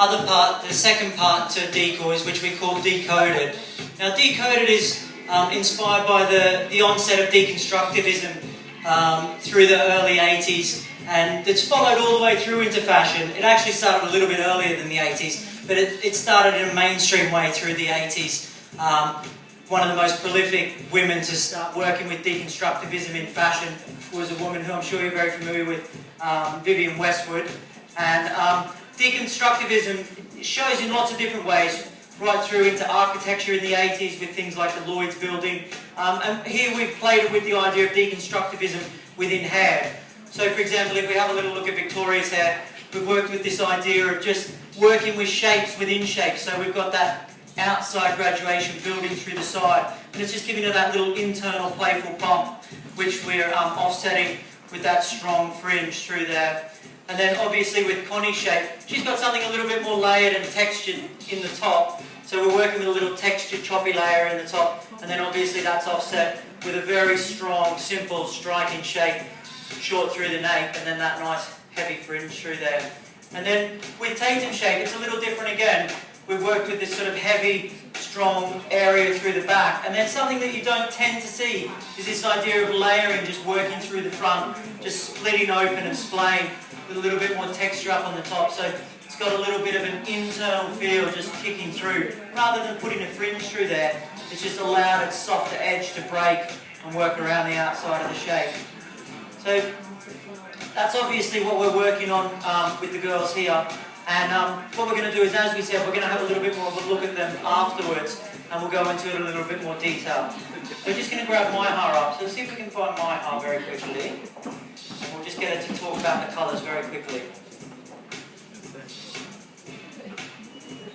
Other part, the second part to decoys, which we call decoded. Now decoded is inspired by the onset of deconstructivism through the early 80s, and it's followed all the way through into fashion. It actually started a little bit earlier than the 80s, but it started in a mainstream way through the 80s. One of the most prolific women to start working with deconstructivism in fashion was a woman who I'm sure you're very familiar with, Vivienne Westwood. And deconstructivism shows in lots of different ways, right through into architecture in the 80s with things like the Lloyd's building. And here we've played with the idea of deconstructivism within hair. So for example, if we have a little look at Victoria's hair, we've worked with this idea of just working with shapes within shapes. So we've got that outside graduation building through the side, and it's just giving it that little internal playful bump, which we're offsetting with that strong fringe through there. And then obviously with Connie's shape, she's got something a little bit more layered and textured in the top. So we're working with a little textured choppy layer in the top, and then obviously that's offset with a very strong, simple, striking shape, short through the nape, and then that nice heavy fringe through there. And then with Tatum shape, it's a little different again. We've worked with this sort of heavy, strong area through the back. And then something that you don't tend to see is this idea of layering, just working through the front, just splitting open and splaying with a little bit more texture up on the top. So it's got a little bit of an internal feel just kicking through. Rather than putting a fringe through there, it's just allowed its softer edge to break and work around the outside of the shape. So that's obviously what we're working on with the girls here. And what we're going to do is, as we said, we're going to have a little bit more of a look at them afterwards, and we'll go into it in a little bit more detail. We're just going to grab my hair up, so let's see if we can find my hair very quickly. And we'll just get her to talk about the colours very quickly.